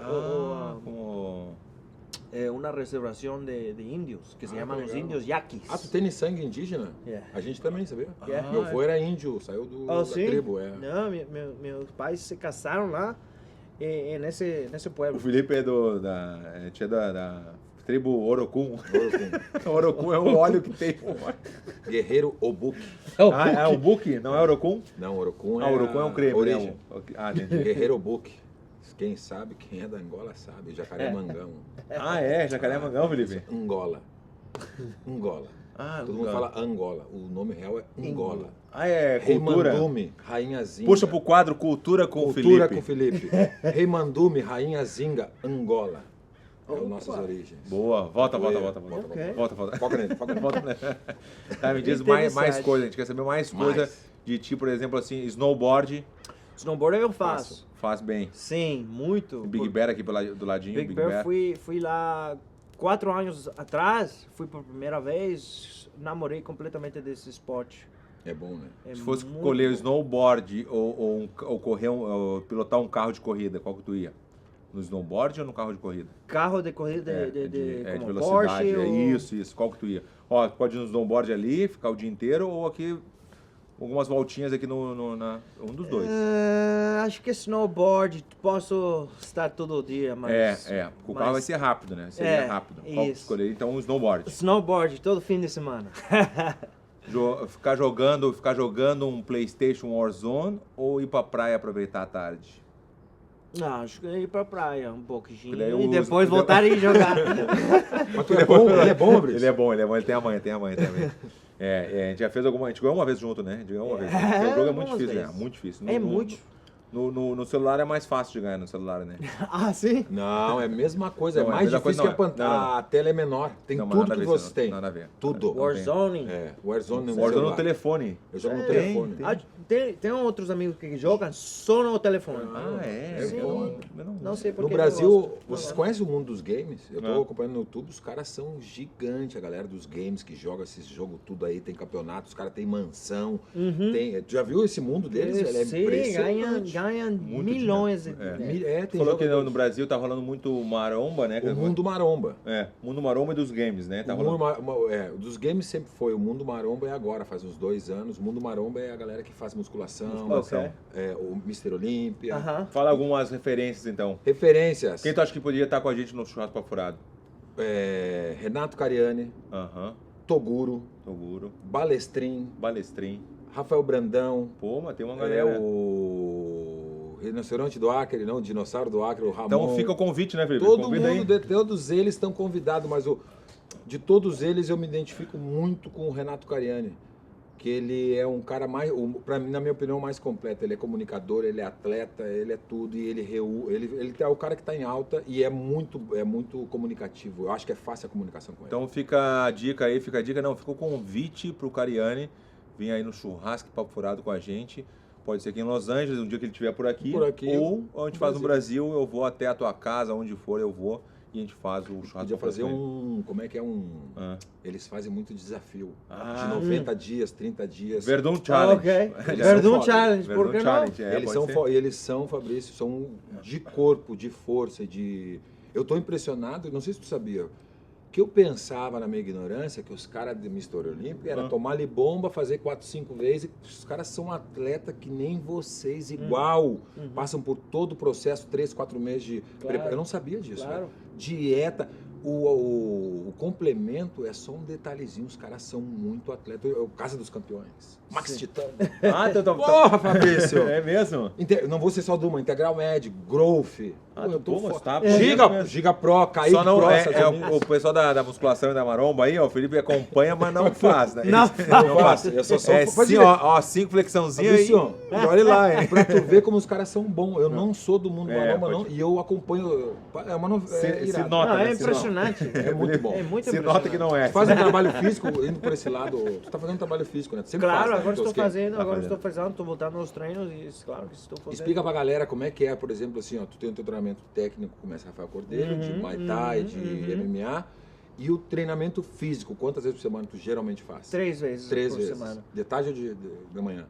uma reservação de índios que se chamam que os legal. índios Yaquis. Ah, tu tem sangue indígena? É. A gente também, sabia? É. Meu avô era índio, saiu da sim? tribo, é. Não, meus pais se casaram lá nesse O pueblo. Felipe é da tribo Orocum. Orocum. Orocum é um óleo que tem. Guerreiro Obuque. É o Buki? Não é Orocum? Não, Orocum é Orocum é um creme. origem. Né? Entendi. Guerreiro Obuque. Quem sabe, quem é da Angola sabe. Jacaré-Mangão. Ah, é? Jacaré-Mangão, Felipe? Angola. Angola. Ah, Todo mundo fala Angola. O nome real é Angola. Ah, é Rei cultura. Mandume, Rainha Zinga. Puxa pro quadro Cultura com o Cultura Felipe. com Felipe. Rei Mandume, Rainha Zinga, Angola. É as nossas origens. Boa, volta. Ok. Volta. Foca nele, foca nele. Volta. Tá, me diz mais Interessante. coisa, a gente quer saber mais coisa de ti, por exemplo, assim, snowboard, Snowboard eu faço. faz bem. Sim, muito. Big Bear aqui do ladinho, Big Bear, fui lá 4 anos atrás, fui pela primeira vez, namorei completamente desse esporte. É bom, né? É Se fosse muito escolher o bom. snowboard ou correr ou pilotar um carro de corrida, qual que tu ia? No snowboard ou no carro de corrida? Carro de corrida de como velocidade. Porsche, É isso. Qual que tu ia? Ó, pode ir no snowboard ali, ficar o dia inteiro, ou aqui algumas voltinhas aqui um dos dois. Acho que snowboard, posso estar todo dia, mas... O carro vai ser rápido, né? Seria rápido. Qual que tu isso. escolher? Então, o snowboard. Snowboard, todo fim de semana. Ficar jogando um PlayStation Warzone ou ir pra praia aproveitar a tarde? Não, acho que ir pra praia um pouquinho Daí e eu depois uso- voltar e jogar. Mas tu é bom? Ele é bom, Fabrício? Ele é bom, ele tem a manha. A gente já fez a gente ganhou uma vez junto, né? A gente ganhou uma vez. O jogo é muito algumas difícil, vezes. muito difícil. É muito. No celular é mais fácil de ganhar no celular, né? Ah, sim? Não, é a mesma coisa. Não, é é a mais mesma difícil coisa, que a não é. Não. A tela é menor. Tem Não, mas tudo nada a que ver, você não. tem. Nada a ver. Tudo. Warzone. É, Warzone no Warzone celular. no telefone. Eu jogo no Tem, telefone. Tem outros amigos que jogam só no telefone. Ah, é? Sim. Eu Não sei por No que Brasil, eu gosto. vocês conhecem o mundo dos games? Eu tô Não. acompanhando no YouTube, os caras são gigantes, a galera dos games que joga esses jogos tudo aí, tem campeonato, os caras têm mansão, tem... Tu já viu esse mundo deles? Ele é Sim, impressionante. ganha Muito milhões. Tem falou que jogadores. no Brasil tá rolando muito maromba, né? O mundo maromba. Mundo maromba e dos games, né? Tá O mundo rolando. dos games sempre foi. O mundo maromba é agora, faz uns 2 anos. O mundo maromba é a galera que faz musculação, Ok. o Mr. Olímpia. Aham. Fala algumas referências, então. Referências. Quem tu acha que podia estar com a gente no Churrasco Papo Furado? Renato Cariani, Aham. Toguro, Toguro. Balestrin, Balestrin. Rafael Brandão, Pô, mas tem uma galera. o Rinoceronte do Acre, não, o Dinossauro do Acre, o Ramon. Então fica o convite, né, Felipe? Todo Convida mundo, aí. todos eles estão convidados, mas de todos eles eu me identifico muito com o Renato Cariani, que ele é um cara mais, para mim, na minha opinião, mais completo. Ele é comunicador, ele é atleta, ele é tudo e ele é o cara que está em alta e é muito comunicativo. Eu acho que é fácil a comunicação com ele. Então fica a dica aí, fica o convite pro Cariani vir aí no Churrasco Papo Furado com a gente. Pode ser aqui em Los Angeles, um dia que ele estiver por aqui, ou a gente faz no Brasil, eu vou até a tua casa, onde for eu vou, e a gente faz o churrasco. Podia fazer como é que é eles fazem muito desafio, de 90 dias, 30 dias. Verdun Challenge. Ok. Já Verdun são Challenge, Verdun por que não? Challenge, Eles são, Fabrício, são de corpo, de força, de... Eu tô impressionado, não sei se tu sabia, que eu pensava na minha ignorância que os caras de Mr. Olímpia era tomar ali bomba, fazer 4, 5 vezes. Os caras são atletas que nem vocês, igual. Passam por todo o processo, 3, 4 meses de preparação. Eu não sabia disso. Claro. Velho. Dieta. O complemento é só um detalhezinho. Os caras são muito atletas. O Casa dos Campeões. Max Titã. então Porra, Fabrício! É mesmo? Não vou ser só de uma. Integral Med, Growth. Giga Pro, Kaique Só não Pro. o pessoal da musculação e da maromba aí, ó, o Felipe acompanha, mas não faz, né? Não faço. Eu sou só sim, ó, 5 flexãozinhas aí. Olha lá, hein? Pra tu ver como os caras são bons. Eu não sou do mundo maromba, pode- não. E eu acompanho. Se irado. nota, Não, né? é impressionante. É muito bom. É muito Se impressionante. nota que não é. Tu faz um trabalho físico, indo por esse lado. Tu tá fazendo trabalho físico, né? Tu sempre Claro, faz, né? agora estou Tosqueira. fazendo, estou voltando aos treinos e claro que estou fazendo. Explica pra galera como é que é, por exemplo, assim, ó, tu tem o teu treinamento técnico, começa Rafael Cordeiro, de Muay Thai, de MMA, e o treinamento físico, quantas vezes por semana tu geralmente faz? 3 vezes 3 por vezes. semana. De tarde ou de manhã?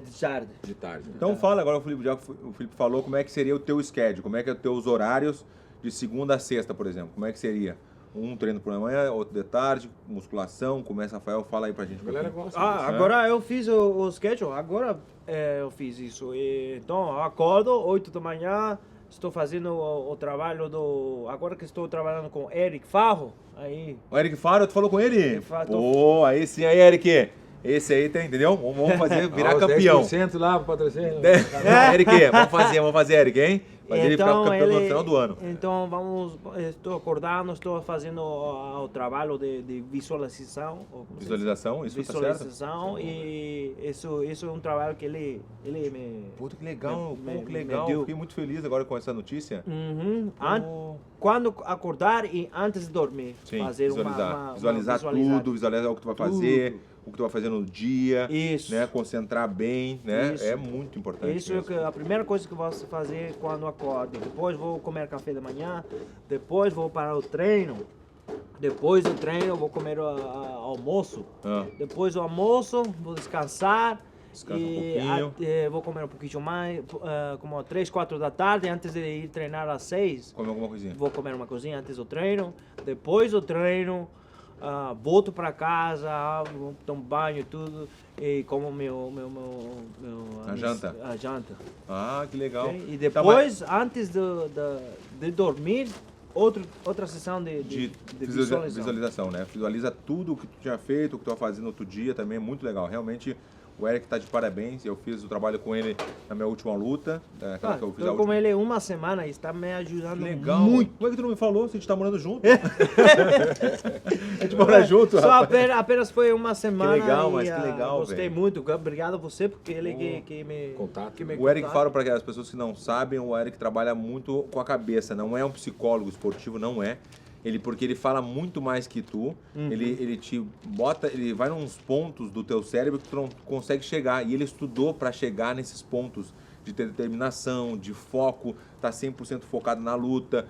De tarde. De tarde. Então fala agora, o Felipe falou como é que seria o teu schedule, como é que é os teus horários de segunda a sexta, por exemplo. Como é que seria? Um treino por manhã, outro de tarde, musculação, começa, Rafael, fala aí pra gente. A galera gosta. Agora eu fiz o schedule, agora eu fiz isso. Então, eu acordo 8 da manhã, estou fazendo o trabalho agora que estou trabalhando com Eric Farro, aí... O Eric Faro, tu falou com ele? Eric Faro, Pô, aí sim, aí, Eric. Esse aí tem, entendeu? Vamos fazer, virar Os campeão. 10% lá pro patrocínio. Eric, vamos fazer, Eric, hein? Mas ele fica campeão no final do ano. Então estou acordando, estou fazendo o trabalho de visualização. Visualização, isso tá certo? Visualização, e isso é um trabalho que ele me... Puta, que legal, que me legal. deu. Fiquei muito feliz agora com essa notícia. Uhum. Quando acordar e antes de dormir. Sim, fazer visualizar tudo, visualizar o que tu vai fazer, o que tu vai fazer no dia. Isso. Né? Concentrar bem, né? Isso. É muito importante. Isso é a primeira coisa que eu vou fazer quando acordo. Depois vou comer café da manhã, depois vou para o treino. Depois do treino vou comer almoço. Depois do almoço vou descansar. Descansa um pouquinho. Vou comer um pouquinho mais, como 3, 4 da tarde, antes de ir treinar às 6. Comer alguma coisinha. Vou comer uma coisinha antes do treino. Depois do treino, volto para casa, tomo banho e tudo, e como a janta. A janta. Ah, que legal. Okay? E depois, antes de dormir, outra sessão de visualização, né? Visualiza tudo o que tu tinha feito, o que tu vai fazer no outro dia, também é muito legal. Realmente, o Eric tá de parabéns. Eu fiz o trabalho com ele na minha última luta. Que eu fiz com ele uma semana e está me ajudando legal. muito. Como é que tu não me falou se a gente tá morando junto? A gente mora junto, só apenas foi uma semana. Que legal, mas que legal, gostei muito. Obrigado a você, porque ele que me contato. O Eric fala para as pessoas que não sabem, o Eric trabalha muito com a cabeça. Não é um psicólogo esportivo, não é. Porque ele fala muito mais que tu, ele te bota, ele vai nos pontos do teu cérebro que tu não consegue chegar, e ele estudou para chegar nesses pontos de determinação, de foco, tá 100% focado na luta.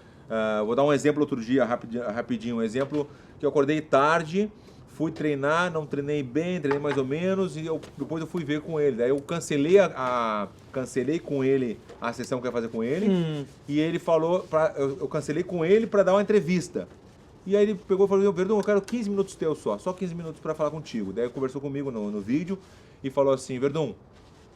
Vou dar um exemplo outro dia, rapidinho, um exemplo que eu acordei tarde, fui treinar, não treinei bem, treinei mais ou menos, e depois eu fui ver com ele. Daí eu cancelei com ele a sessão que eu ia fazer com ele, e ele falou, eu cancelei com ele para dar uma entrevista. E aí ele pegou e falou, Verdun, eu quero 15 minutos teus só 15 minutos para falar contigo. Daí ele conversou comigo no vídeo e falou assim, Verdun,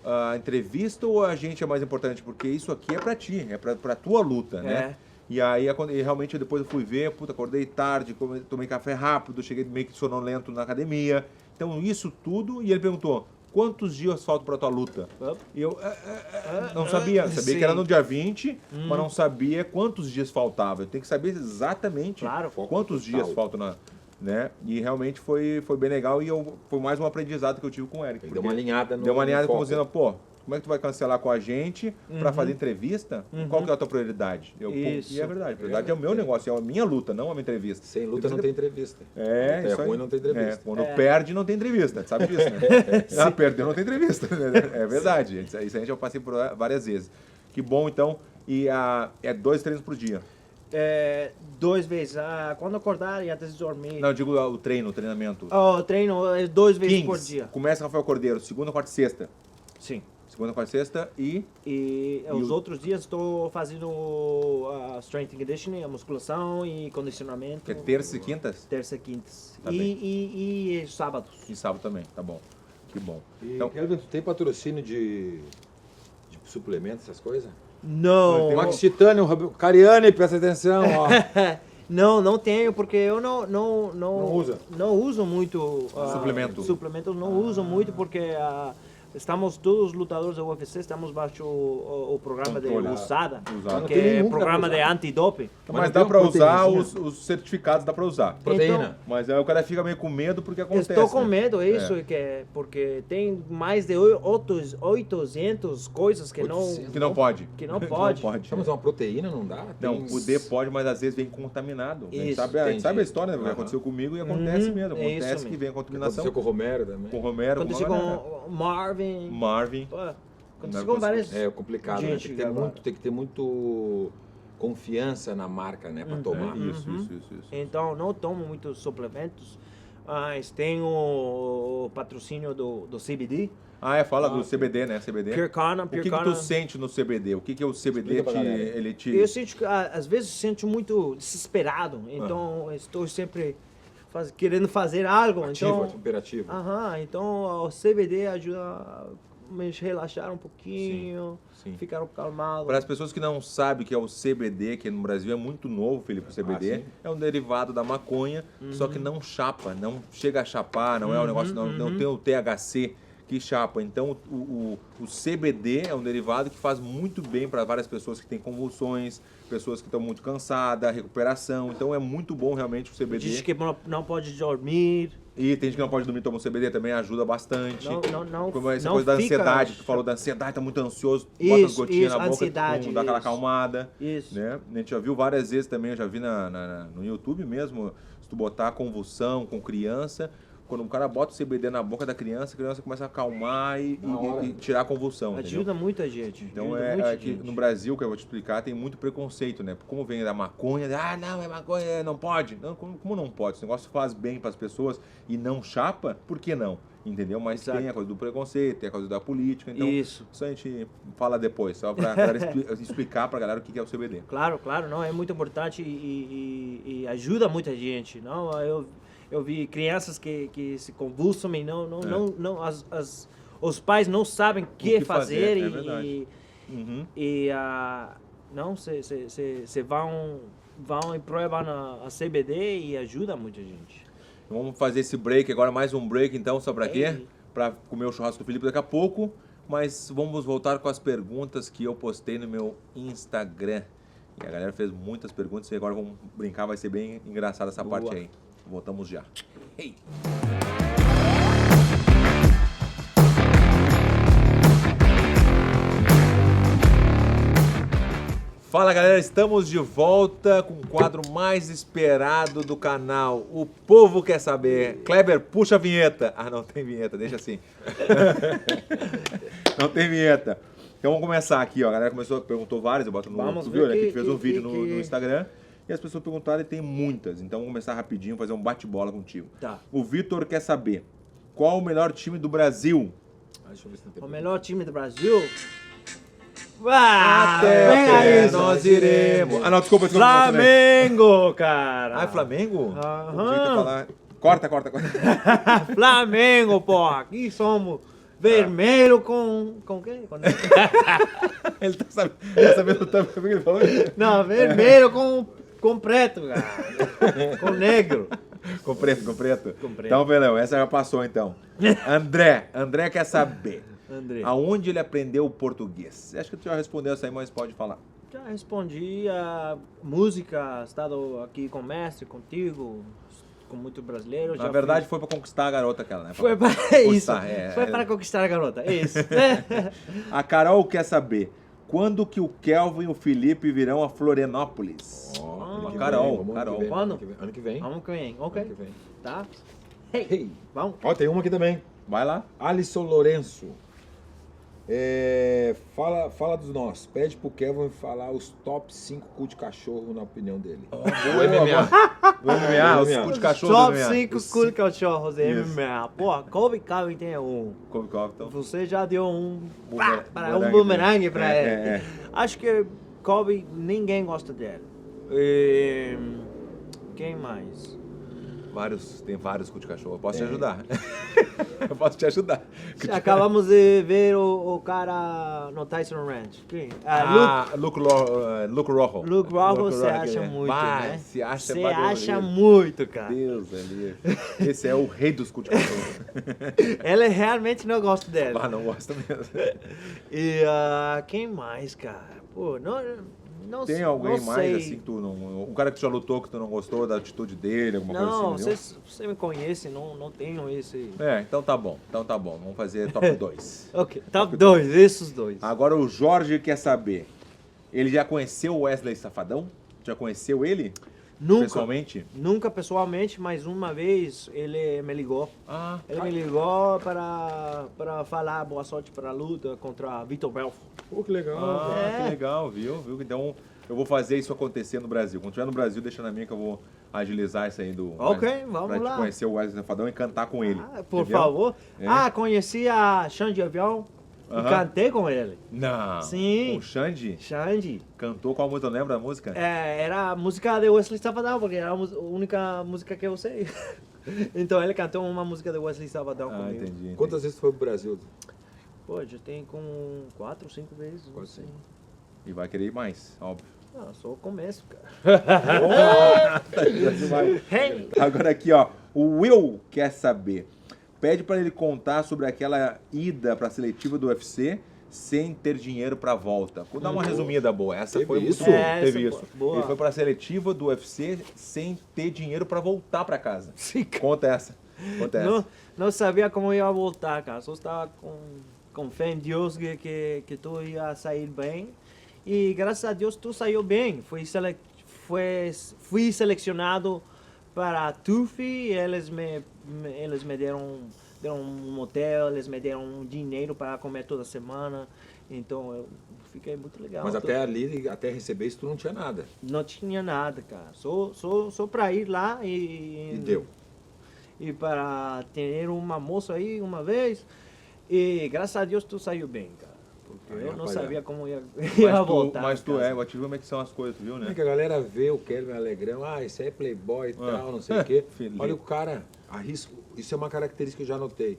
a entrevista ou a gente é mais importante? Porque isso aqui é para ti, é para tua luta, né? E aí, realmente, depois eu fui ver, acordei tarde, tomei café rápido, cheguei meio que sonolento na academia. Então, isso tudo, e ele perguntou, quantos dias faltam para tua luta? E eu não sabia que era no dia 20, mas não sabia quantos dias faltava. Eu tenho que saber exatamente quantos dias faltam né? E realmente foi bem legal, e foi mais um aprendizado que eu tive com o Eric. Deu uma alinhada no Deu uma alinhada como dizendo, como é que tu vai cancelar com a gente para fazer entrevista? Qual que é a tua prioridade? E é verdade, a prioridade é o meu negócio, é a minha luta, não a minha entrevista. Sem luta não tem entrevista. Isso ruim, não tem entrevista. Quando perde, não tem entrevista, sabe disso, né? Perdeu, não tem entrevista. É verdade, isso a gente já passei por várias vezes. Que bom, então, e é 2 treinos por dia. 2 vezes, quando acordar e antes de dormir. Não, eu digo o treinamento. O treino é 2 vezes por dia. Começa Rafael Cordeiro, segunda, quarta e sexta. Sim. Segunda, quarta e sexta e os outros dias estou fazendo strength and conditioning, a musculação e condicionamento. Que é terça e quintas? Terça e quintas. Tá e sábados. E sábado também, tá bom. Que bom. Então, Kelvin, tu tem patrocínio de suplementos, essas coisas? Não. Max Titânio, Cariani, presta atenção, ó. Não tenho, porque eu não uso muito suplementos, não uso muito porque estamos todos lutadores da UFC, estamos baixo o programa de USADA, que é o programa de antidoping. Mas dá para usar os certificados, dá para usar. Proteína. Então, mas aí o cara fica meio com medo porque acontece. Estou com medo, porque tem mais de 800 coisas que não pode. Que não pode. Mas uma proteína não dá? Não, poder pode, mas às vezes vem contaminado. A gente sabe a história, né? Aconteceu comigo e acontece mesmo. Acontece que vem a contaminação. Aconteceu com o Romero também. Com o Romero, aconteceu com Marvin. Aconteceu com várias... É complicado, né? Tem que ter muito confiança na marca, né? Para tomar. Isso. Então, não tomo muitos suplementos. Mas tenho o patrocínio do CBD. Fala do CBD, né? CBD. PureKana. O que tu sente no CBD? O que é o CBD? Eu sinto que, às vezes, sinto muito desesperado. Então, estou sempre querendo fazer algo. Imperativo. Então, o CBD ajuda a me relaxar um pouquinho, ficar calmado. Para as pessoas que não sabem o que é o CBD, que no Brasil é muito novo, Felipe, o CBD, é um derivado da maconha, só que não chapa, não chega a chapar, não é um negócio, não tem o THC, que chapa. Então, o CBD é um derivado que faz muito bem para várias pessoas que têm convulsões, pessoas que estão muito cansadas, recuperação. Então, é muito bom realmente o CBD. Diz que não pode dormir. E tem gente que não pode dormir, toma um CBD também, ajuda bastante. Como essa não coisa da fica... ansiedade, que tu falou da ansiedade, tá muito ansioso, bota as gotinhas na boca, ansiedade, dá aquela acalmada. Isso. Né? A gente já viu várias vezes também, eu já vi no YouTube mesmo, se tu botar convulsão com criança, quando o cara bota o CBD na boca da criança, a criança começa a acalmar e tirar a convulsão. Ajuda entendeu? muita gente. Então que no Brasil, que eu vou te explicar, tem muito preconceito, né? Como vem da maconha, não, é maconha, não pode. Não, como não pode? Esse negócio faz bem para as pessoas e não chapa, por que não? Entendeu? Mas Exato. tem a coisa do preconceito, tem a coisa da política, então isso a gente fala depois, só para explicar para a galera o que é o CBD. Claro, não, é muito importante e ajuda muita gente, não? Eu vi crianças que se convulsam e os pais não sabem o que fazer é verdade. Você vão e provam a CBD e ajuda muita gente. Vamos fazer esse break agora, mais um break então, só para quê? Para comer o churrasco do Felipe daqui a pouco, mas vamos voltar com as perguntas que eu postei no meu Instagram. E a galera fez muitas perguntas e agora vamos brincar, vai ser bem engraçada essa parte aí. Voltamos já. Hey. Fala galera, estamos de volta com o quadro mais esperado do canal. O povo quer saber. Kleber, puxa a vinheta. Ah, não tem vinheta, deixa assim. Não tem vinheta. Então vamos começar aqui, ó. A galera perguntou várias, eu boto no viu, né? Que fez um vídeo no Instagram. E as pessoas perguntaram e tem muitas. Então vamos começar rapidinho, fazer um bate-bola contigo. Tá. O Vitor quer saber qual o melhor time do Brasil? Deixa eu ver se não tem O melhor time do Brasil? Até nós iremos. Ah, não, desculpa. Flamengo, cara. Ah, é Flamengo? Aham. Corta. Flamengo, porra. Aqui somos vermelho com quê? Ele tá sabendo tanto o que ele falou? Não, vermelho com preto, cara. Com negro. Com preto. Então, Velão, essa já passou, então. André quer saber. Aonde ele aprendeu o português? Acho que tu já respondeu essa aí, mas pode falar. Já respondi a música, estado aqui com o mestre, contigo, com muito brasileiro. Na verdade, foi para conquistar a garota aquela, né? Foi para isso. Foi para conquistar a garota, isso. A Carol quer saber quando que o Kelvin e o Felipe virão a Florianópolis. Carol. Quando? Ano que vem. Ok. Ano que vem. Tá. Hey. Vamos. Ó, tem uma aqui também. Vai lá. Alisson Lourenço. Fala dos nossos. Pede pro Kelvin falar os top 5 cu de cachorro na opinião dele. Do MMA. Os cu de cachorro do Top MMA. 5 cu de cachorro do MMA. Porra, Colby Covington é um. Então. Você já deu um Bumerangue bumerangue pra ele. É. Acho que Colby, ninguém gosta dele. Quem mais? Tem vários cu de cachorro. Eu posso te ajudar. Eu posso te ajudar. Acabamos de ver o cara no Tyson Ranch. Quem? Luke Rojo. Luke Rojo você acha muito, né? Você acha muito, cara. Deus ali. Esse é o rei dos cu de cachorro. Ele realmente não gosta dele. Não gosta mesmo. E quem mais, cara? Pô, não tem alguém não mais sei. assim que tu não. Um cara que tu já lutou que tu não gostou da atitude dele, alguma coisa assim? Você me conhece, não tenho esse. Então tá bom. Vamos fazer top 2. Ok, top 2, esses dois. Agora o Jorge quer saber. Ele já conheceu o Wesley Safadão? Já conheceu ele? Nunca. Pessoalmente? Nunca pessoalmente, mas uma vez ele me ligou. Ele me ligou para falar boa sorte para a luta contra Vitor Belfort. Pô, que legal. Que legal, viu? Então eu vou fazer isso acontecer no Brasil. Quando estiver no Brasil, deixa na minha que eu vou agilizar isso aí do... Ok, vamos pra lá. Pra conhecer o Wesley Safadão e cantar com ele. Por favor. Conheci a Xande Avião e cantei com ele. Não. Sim. Com o Xande? Xande. Cantou qual música? Lembra a música? Era a música de Wesley Safadão, porque era a única música que eu sei. Então ele cantou uma música de Wesley Safadão comigo. Entendi. Quantas vezes tu foi pro Brasil? Pô, já tem com 4 ou 5 vezes. Assim. E vai querer ir mais, óbvio. Só o começo, cara. Agora aqui, ó. O Will quer saber. Pede para ele contar sobre aquela ida para a seletiva do UFC sem ter dinheiro para volta. Vou dar uma resumida boa. Essa Teve foi isso? muito essa teve isso. boa. Ele foi para a seletiva do UFC sem ter dinheiro para voltar para casa. Sim, cara. Conta essa. Conta essa. Não sabia como ia voltar, cara. Só estava com fé em Deus que tu ia sair bem. E graças a Deus tu saiu bem. Fui selecionado para a TUF e eles me deram um hotel, eles me deram dinheiro para comer toda semana. Então eu fiquei muito legal. Mas até ali, até receber isso, tu não tinha nada. Não tinha nada, cara. Só para ir lá E deu. e para ter uma moça aí uma vez. E graças a Deus tu saiu bem, cara. Porque Aí, eu não rapaziada. sabia como ia Mas voltar. mas tu cara. vou te ver como é que são as coisas, tu viu, Como é né? que a galera vê o Kelvin Alegrão? Esse aí é playboy e tal, não sei o quê. Felipe. Olha o cara, arrisca. Isso é uma característica que eu já notei.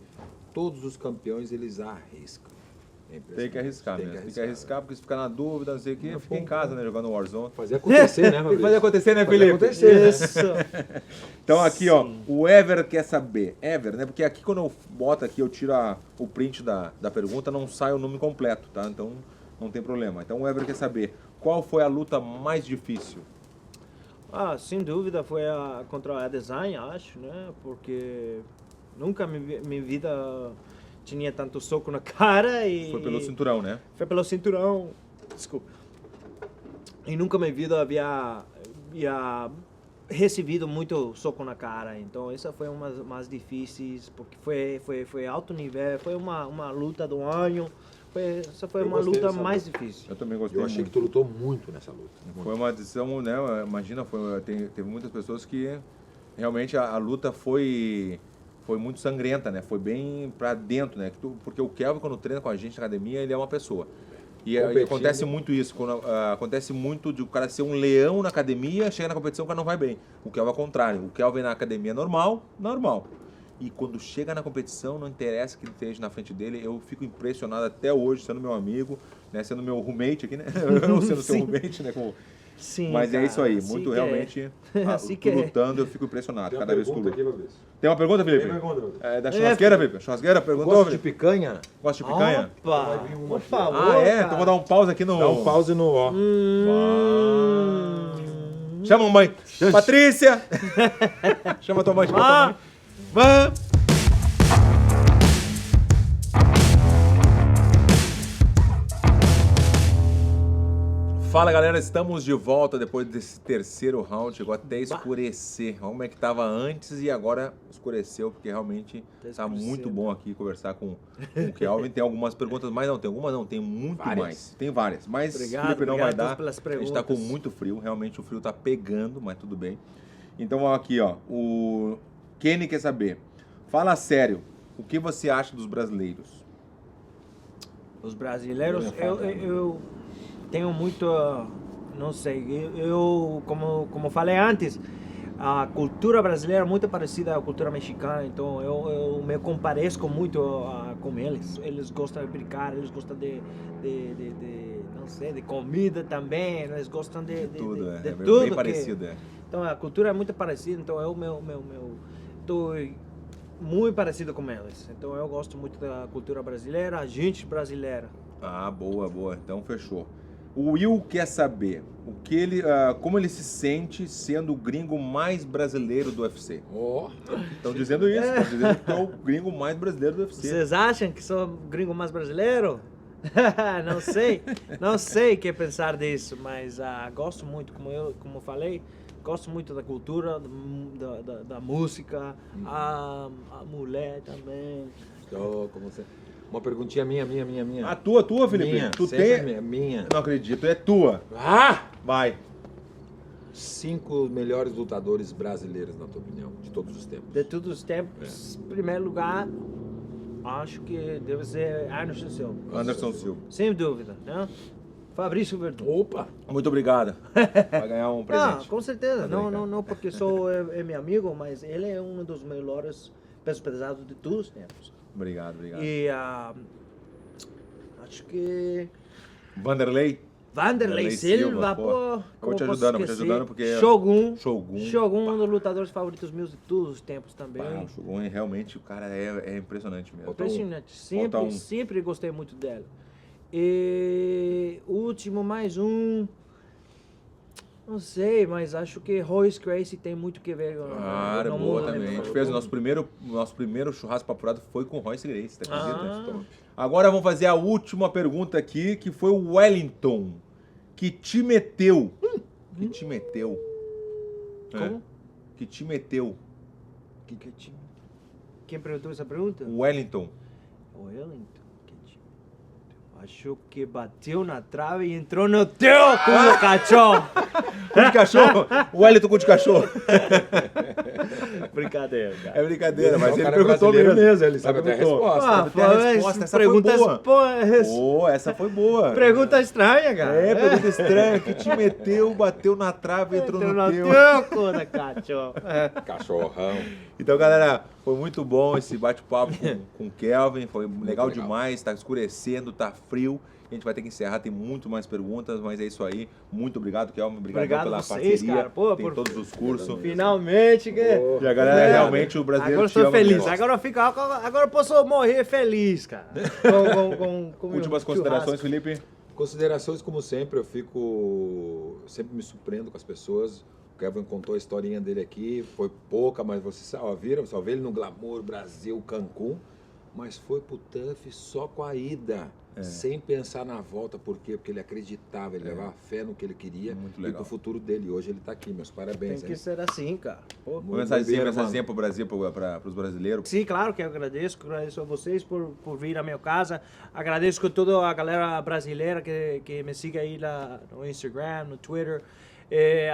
Todos os campeões, eles arriscam. É impressionante. Tem que arriscar mesmo. Tem que arriscar, porque se ficar na dúvida, não sei o quê, Não, fica em pô, casa, né? Jogando Warzone. Fazer acontecer, né, Tem que Fabrício? fazer acontecer, né, Fazer Felipe? acontecer, né? Isso. Então aqui, ó, o Ever quer saber. Ever, né? Porque aqui quando eu boto aqui, eu tiro o print da pergunta, não sai o nome completo, tá? Então não tem problema. Então o Ever quer saber, qual foi a luta mais difícil? Sem dúvida foi contra a Design, acho, né? Porque nunca minha vida tinha tanto soco na cara e... Foi pelo cinturão, né? Foi pelo cinturão. Desculpa. E nunca minha vida havia recebido muito soco na cara. Então essa foi uma das mais difíceis, porque foi alto nível, foi uma luta do ano. Essa foi Eu uma gostei luta dessa mais luta. difícil. Eu também gostei Eu achei muito. que tu lutou muito nessa luta. Foi uma decisão, né? Imagina, teve muitas pessoas que realmente a luta foi muito sangrenta, né? Foi bem pra dentro, né? Porque o Kelvin, quando treina com a gente na academia, ele é uma pessoa. E acontece muito isso. Acontece muito de o cara ser um leão na academia, chega na competição, o cara não vai bem. O Kelvin é o contrário. O Kelvin na academia é normal. E quando chega na competição, não interessa que ele esteja na frente dele, eu fico impressionado até hoje, sendo meu amigo, né? Sendo meu roommate aqui, né? Eu sendo seu roommate, né? Sim, Mas cara, é isso aí, assim muito que é. realmente. Assim Tu que é. lutando, eu fico impressionado Tem uma cada vez que eu pergunta luto. aqui, Fabrício. Tem uma pergunta, Felipe? Tem pergunta, Fabrício. É da churrasqueira, Felipe? Churrasqueira, perguntou, Gosta de Felipe? picanha? Gosta de picanha? Opa, Vai vir uma por aqui. favor, Ah, é? cara. Então vou dar um pause aqui no... Dá um pause no ó. Chama a mãe. Patrícia! Chama tua mãe, chama tua mãe. Vamos! Fala, galera, estamos de volta depois desse terceiro round. Chegou até escurecer. Olha como é que tava antes e agora escureceu, porque realmente tá muito bom aqui conversar com o Kelvin. Tem algumas perguntas, mas não, tem algumas não, tem muito Várias. mais. Tem várias, mas Obrigado, Felipe não vai obrigado dar. pelas A gente tá com perguntas. muito frio, realmente o frio tá pegando, mas tudo bem. Então aqui, ó, o Kenny quer saber. Fala sério, o que você acha dos brasileiros? Os brasileiros, eu tenho muito, não sei, eu como falei antes, a cultura brasileira é muito parecida à cultura mexicana, então eu me compareço muito com eles. Eles gostam de brincar, eles gostam de não sei, de comida também, eles gostam de Tudo, de é tudo bem que- parecido, é. Então a cultura é muito parecida, então eu tô muito parecido com eles. Então eu gosto muito da cultura brasileira, a gente brasileira. Ah, boa, boa. Então fechou. O Will quer saber como ele se sente sendo o gringo mais brasileiro do UFC. Ó. Estão dizendo isso, estão dizendo que é o gringo mais brasileiro do UFC. Vocês acham que sou o gringo mais brasileiro? Não sei o que pensar disso, mas gosto muito, como falei, gosto muito da cultura, da música, a mulher também. Então, como você... Uma perguntinha minha. A tua, Felipe? Minha, Tu sempre tem... minha. Não acredito, é tua. Ah! Vai. 5 melhores lutadores brasileiros, na tua opinião, de todos os tempos. De todos os tempos, em primeiro lugar, acho que deve ser Anderson Silva. Anderson Silva. Sem dúvida, né? Fabrício Verdun. Opa! Muito obrigado. Vai ganhar um Ah, presente. com certeza. Tá Não, brincando. não porque é meu amigo, mas ele é um dos melhores pesos pesados de todos os tempos. Obrigado. E acho que Vanderlei. Vanderlei Silva, pô. Vou te ajudando porque... Shogun. Shogun. Um dos lutadores favoritos meus de todos os tempos também. O Shogun, realmente, o cara é impressionante mesmo. Impressionante. Então, Sempre gostei muito dela. E último, mais um... Não sei, mas acho que Royce Gracie tem muito que ver com no boa mundo, também. A gente fez o nosso primeiro churrasco papurado foi com Royce Gracie, tá acreditando? Agora vamos fazer a última pergunta aqui, que foi o Wellington. Que te meteu? Que te meteu? Como? Que te meteu? Quem perguntou essa pergunta? O Wellington. Acho que bateu na trave e entrou no teu cu de cachorro. Cu de cachorro? O Wellington cu de cachorro. Brincadeira, cara. É brincadeira, mas ele perguntou mesmo. Ele sabe até a resposta. Essa foi boa. Essa foi boa. Pergunta estranha, cara. Pergunta estranha. Que te meteu, bateu na trave e entrou no teu cu de cachorro. Cachorrão. Então, galera, foi muito bom esse bate-papo com o Kelvin. Foi legal demais. Tá escurecendo, tá frio. A gente vai ter que encerrar, tem muito mais perguntas, mas é isso aí. Muito obrigado, Kelvin. Obrigado pela parceria. Cara. Pô, tem todos os cursos. Finalmente. E a galera, realmente, o brasileiro agora estou feliz. Agora eu posso morrer feliz, cara. Com últimas considerações, Felipe? Considerações, como sempre, sempre me surpreendo com as pessoas. O Kelvin contou a historinha dele aqui, foi pouca, mas vocês viram, só vê ele no Glamour, Brasil, Cancún, mas foi pro TUF só com a ida, sem pensar na volta. Por quê? Porque ele acreditava, ele levava fé no que ele queria e pro futuro dele. Hoje ele tá aqui, meus parabéns. Tem que ser assim, cara. Uma mensagem pro Brasil, para os brasileiros. Sim, claro que eu agradeço a vocês por vir à minha casa. Agradeço a toda a galera brasileira que me siga aí lá no Instagram, no Twitter.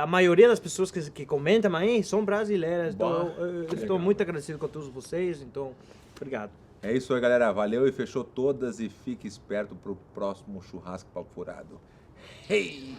A maioria das pessoas que comentam aí são brasileiras. Estou muito agradecido com todos vocês, então, obrigado. É isso aí, galera. Valeu e fechou todas. E fique esperto pro próximo churrasco papo furado. Hey!